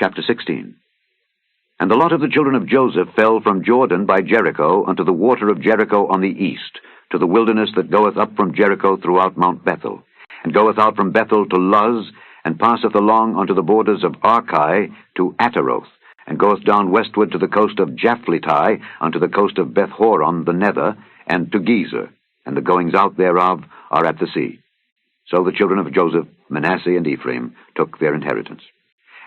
Chapter 16. And the lot of the children of Joseph fell from Jordan by Jericho unto the water of Jericho on the east, to the wilderness that goeth up from Jericho throughout Mount Bethel, and goeth out from Bethel to Luz, and passeth along unto the borders of Archi to Ataroth, and goeth down westward to the coast of Japhleti, unto the coast of Bethhoron the nether, and to Gezer, and the goings out thereof are at the sea. So the children of Joseph, Manasseh, and Ephraim took their inheritance.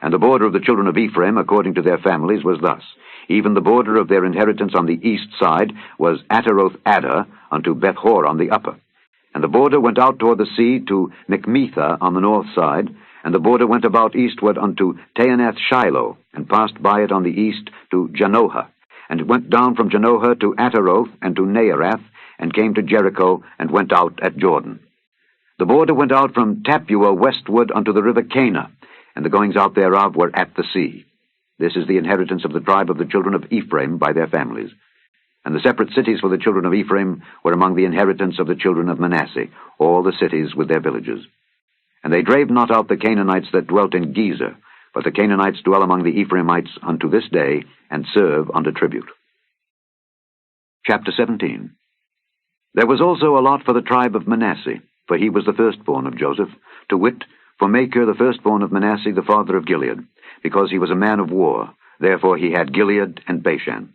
And the border of the children of Ephraim, according to their families, was thus. Even the border of their inheritance on the east side was Ataroth Adar unto Bethhoron the upper. And the border went out toward the sea to Mikmetha on the north side, and the border went about eastward unto Taanath Shiloh, and passed by it on the east to Janohah. And it went down from Janohah to Ataroth and to Naarath, and came to Jericho, and went out at Jordan. The border went out from Tappuah westward unto the river Cana, and the goings out thereof were at the sea. This is the inheritance of the tribe of the children of Ephraim by their families. And the separate cities for the children of Ephraim were among the inheritance of the children of Manasseh, all the cities with their villages. And they drave not out the Canaanites that dwelt in Gezer, but the Canaanites dwell among the Ephraimites unto this day, and serve under tribute. Chapter 17. There was also a lot for the tribe of Manasseh, for he was the firstborn of Joseph, to wit, for Machir the firstborn of Manasseh, the father of Gilead, because he was a man of war, therefore he had Gilead and Bashan.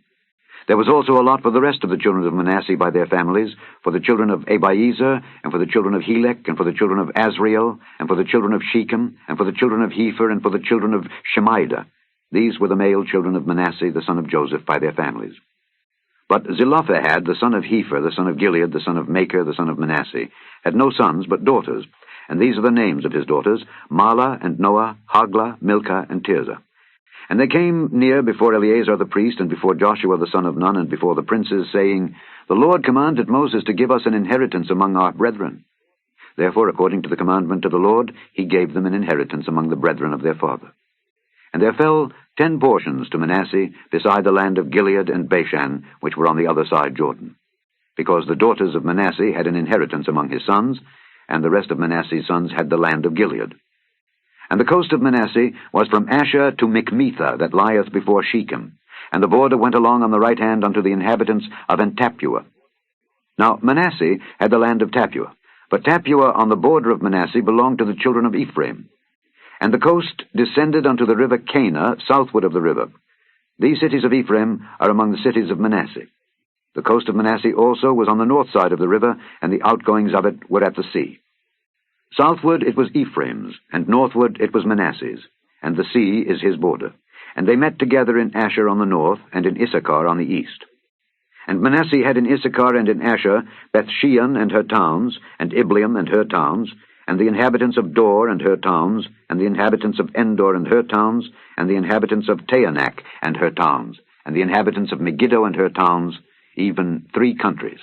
There was also a lot for the rest of the children of Manasseh by their families, for the children of Abiezer, and for the children of Helek, and for the children of Azriel, and for the children of Shechem, and for the children of Hepher, and for the children of Shemida. These were the male children of Manasseh, the son of Joseph, by their families. But Zelophehad, the son of Hepher, the son of Gilead, the son of Machir, the son of Manasseh, had no sons but daughters, and these are the names of his daughters, Mahlah and Noah, Hoglah, Milcah, and Tirzah. And they came near before Eleazar the priest, and before Joshua the son of Nun, and before the princes, saying, The Lord commanded Moses to give us an inheritance among our brethren. Therefore, according to the commandment of the Lord, he gave them an inheritance among the brethren of their father. And there fell 10 portions to Manasseh, beside the land of Gilead and Bashan, which were on the other side Jordan, because the daughters of Manasseh had an inheritance among his sons, and the rest of Manasseh's sons had the land of Gilead. And the coast of Manasseh was from Asher to Mikmetha, that lieth before Shechem, and the border went along on the right hand unto the inhabitants of Tappuah. Now Manasseh had the land of Tappuah, but Tappuah on the border of Manasseh belonged to the children of Ephraim. And the coast descended unto the river Cana, southward of the river. These cities of Ephraim are among the cities of Manasseh. The coast of Manasseh also was on the north side of the river, and the outgoings of it were at the sea. Southward it was Ephraim's, and northward it was Manasseh's, and the sea is his border. And they met together in Asher on the north, and in Issachar on the east. And Manasseh had in Issachar and in Asher Bethshean and her towns, and Ibleam and her towns, and the inhabitants of Dor and her towns, and the inhabitants of Endor and her towns, and the inhabitants of Taanach and her towns, and the inhabitants of Megiddo and her towns, even 3 countries.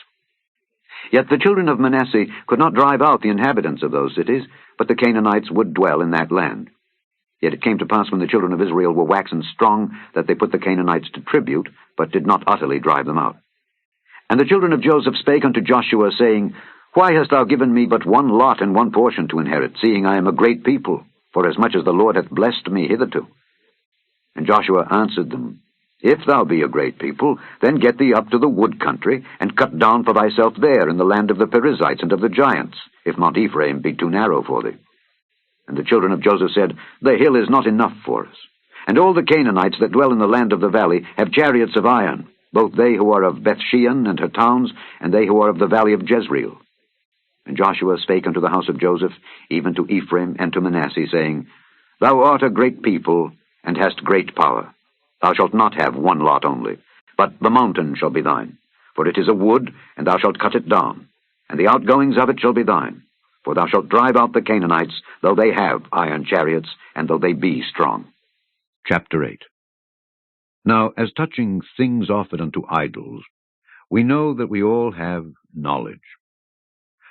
Yet the children of Manasseh could not drive out the inhabitants of those cities, but the Canaanites would dwell in that land. Yet it came to pass when the children of Israel were waxen strong, that they put the Canaanites to tribute, but did not utterly drive them out. And the children of Joseph spake unto Joshua, saying, Why hast thou given me but 1 lot and 1 portion to inherit, seeing I am a great people, forasmuch as the Lord hath blessed me hitherto? And Joshua answered them, If thou be a great people, then get thee up to the wood country, and cut down for thyself there in the land of the Perizzites and of the giants, if Mount Ephraim be too narrow for thee. And the children of Joseph said, The hill is not enough for us. And all the Canaanites that dwell in the land of the valley have chariots of iron, both they who are of Bethshean and her towns, and they who are of the valley of Jezreel. And Joshua spake unto the house of Joseph, even to Ephraim and to Manasseh, saying, Thou art a great people, and hast great power. Thou shalt not have 1 lot only, but the mountain shall be thine. For it is a wood, and thou shalt cut it down, and the outgoings of it shall be thine. For thou shalt drive out the Canaanites, though they have iron chariots, and though they be strong. Chapter 8. Now, as touching things offered unto idols, we know that we all have knowledge.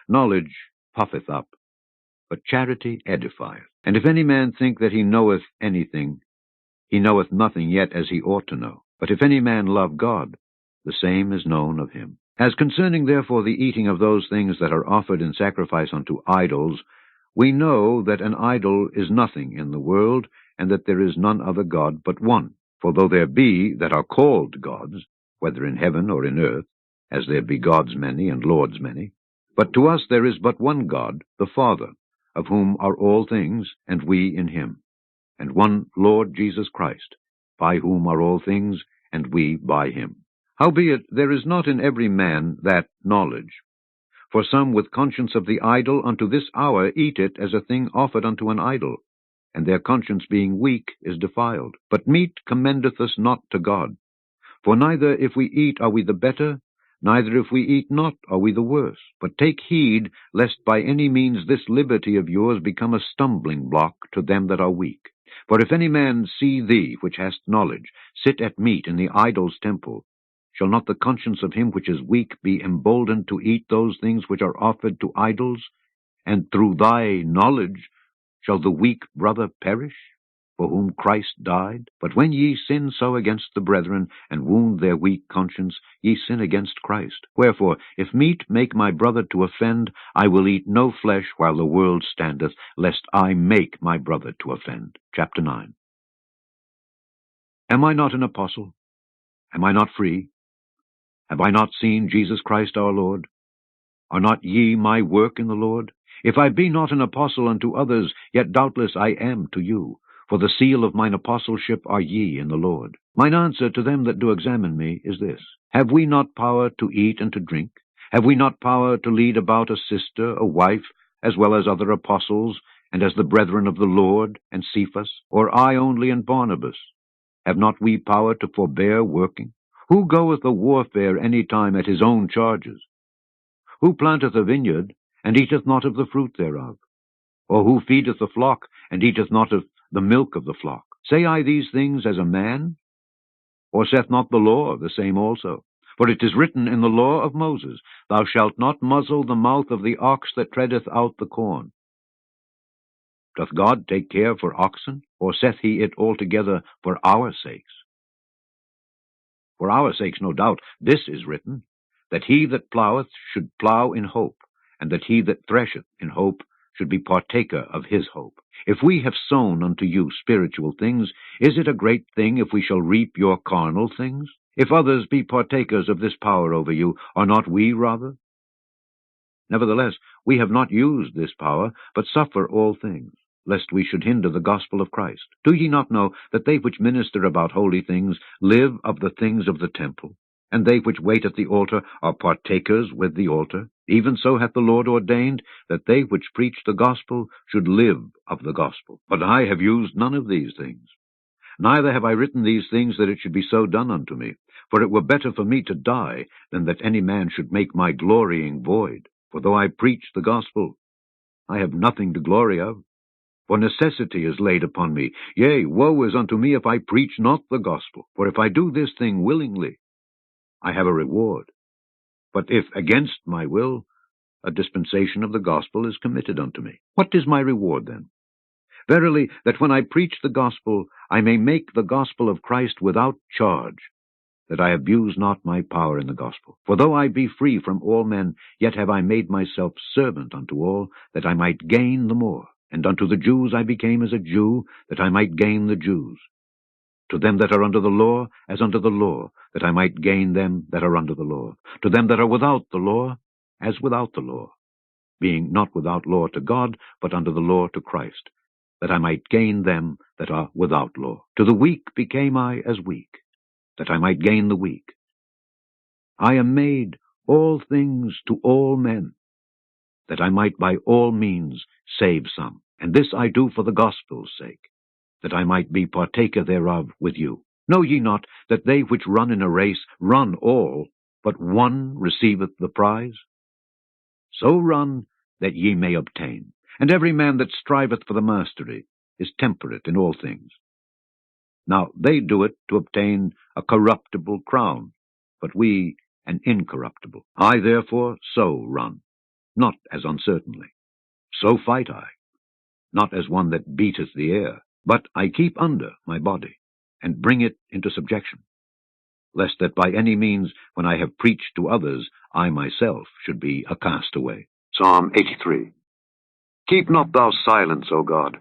Knowledge puffeth up, but charity edifieth. And if any man think that he knoweth anything, he knoweth nothing yet as he ought to know. But if any man love God, the same is known of him. As concerning therefore the eating of those things that are offered in sacrifice unto idols, We know that an idol is nothing in the world, and that there is none other God but one. For though there be that are called gods, whether in heaven or in earth, as there be gods many and lords many, but to us there is but one God, the Father, of whom are all things, and we in him, and one Lord Jesus Christ, by whom are all things, and we by him. Howbeit there is not in every man that knowledge. For some with conscience of the idol unto this hour eat it as a thing offered unto an idol, and their conscience being weak is defiled. But meat commendeth us not to God. For neither if we eat are we the better, neither if we eat not are we the worse. But take heed, lest by any means this liberty of yours become a stumbling block to them that are weak. For if any man see thee, which hast knowledge, sit at meat in the idol's temple, shall not the conscience of him which is weak be emboldened to eat those things which are offered to idols? And through thy knowledge shall the weak brother perish, for whom Christ died? But when ye sin so against the brethren, and wound their weak conscience, ye sin against Christ. Wherefore, if meat make my brother to offend, I will eat no flesh while the world standeth, lest I make my brother to offend. Chapter 9. Am I not an apostle? Am I not free? Have I not seen Jesus Christ our Lord? Are not ye my work in the Lord? If I be not an apostle unto others, yet doubtless I am to you. For the seal of mine apostleship are ye in the Lord. Mine answer to them that do examine me is this: Have we not power to eat and to drink? Have we not power to lead about a sister, a wife, as well as other apostles, and as the brethren of the Lord, and Cephas? Or I only and Barnabas? Have not we power to forbear working? Who goeth a warfare any time at his own charges? Who planteth a vineyard, and eateth not of the fruit thereof? Or who feedeth the flock, and eateth not of the milk of the flock? Say I these things as a man? Or saith not the law the same also? For it is written in the law of Moses, Thou shalt not muzzle the mouth of the ox that treadeth out the corn. Doth God take care for oxen, or saith he it altogether for our sakes? For our sakes, no doubt, this is written, that he that ploweth should plow in hope, and that he that thresheth in hope should be partaker of his hope. If we have sown unto you spiritual things, is it a great thing if we shall reap your carnal things? If others be partakers of this power over you, are not we rather? Nevertheless, we have not used this power, but suffer all things, lest we should hinder the gospel of Christ. Do ye not know that they which minister about holy things live of the things of the temple, and they which wait at the altar are partakers with the altar? Even so hath the Lord ordained that they which preach the gospel should live of the gospel. But I have used none of these things. Neither have I written these things that it should be so done unto me. For it were better for me to die than that any man should make my glorying void. For though I preach the gospel, I have nothing to glory of. For necessity is laid upon me. Yea, woe is unto me if I preach not the gospel. For if I do this thing willingly, I have a reward. But if against my will, a dispensation of the gospel is committed unto me. What is my reward then? Verily, that when I preach the gospel, I may make the gospel of Christ without charge, that I abuse not my power in the gospel. For though I be free from all men, yet have I made myself servant unto all, that I might gain the more. And unto the Jews I became as a Jew, that I might gain the Jews. To them that are under the law, as under the law, that I might gain them that are under the law. To them that are without the law, as without the law, being not without law to God, but under the law to Christ, that I might gain them that are without law. To the weak became I as weak, that I might gain the weak. I am made all things to all men, that I might by all means save some. And this I do for the gospel's sake, that I might be partaker thereof with you. Know ye not that they which run in a race run all, but one receiveth the prize? So run that ye may obtain. And every man that striveth for the mastery is temperate in all things. Now they do it to obtain a corruptible crown, but we an incorruptible. I therefore so run, not as uncertainly. So fight I, not as one that beateth the air, but I keep under my body, and bring it into subjection, lest that by any means, when I have preached to others, I myself should be a castaway. Psalm 83. Keep not thou silence, O God.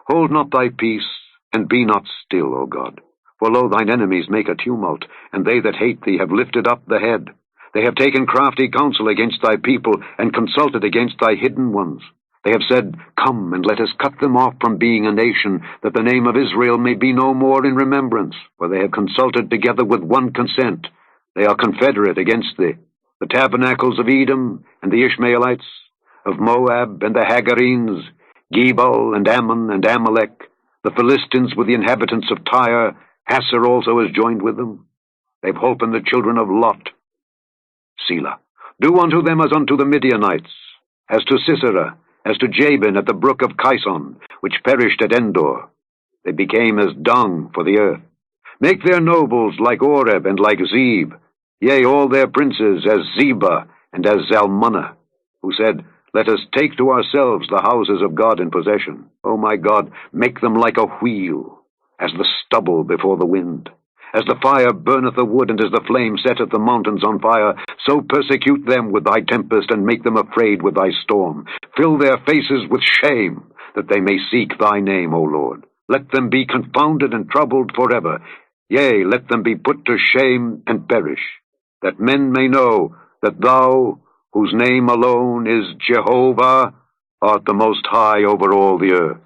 Hold not thy peace, and be not still, O God. For lo, thine enemies make a tumult, and they that hate thee have lifted up the head. They have taken crafty counsel against thy people, and consulted against thy hidden ones. They have said, Come, and let us cut them off from being a nation, that the name of Israel may be no more in remembrance. For they have consulted together with one consent. They are confederate against thee. The tabernacles of Edom, and the Ishmaelites, of Moab, and the Hagarenes, Gebal, and Ammon, and Amalek, the Philistines with the inhabitants of Tyre, Asser also is joined with them. They've holpen the children of Lot. Selah. Do unto them as unto the Midianites, as to Sisera, as to Jabin at the brook of Kison, which perished at Endor. They became as dung for the earth. Make their nobles like Oreb and like Zeb, yea, all their princes as Zebah and as Zalmunna, who said, Let us take to ourselves the houses of God in possession. O my God, make them like a wheel, as the stubble before the wind. As the fire burneth the wood, and as the flame setteth the mountains on fire, so persecute them with thy tempest, and make them afraid with thy storm. Fill their faces with shame, that they may seek thy name, O Lord. Let them be confounded and troubled forever. Yea, let them be put to shame and perish, that men may know that thou, whose name alone is Jehovah, art the most high over all the earth.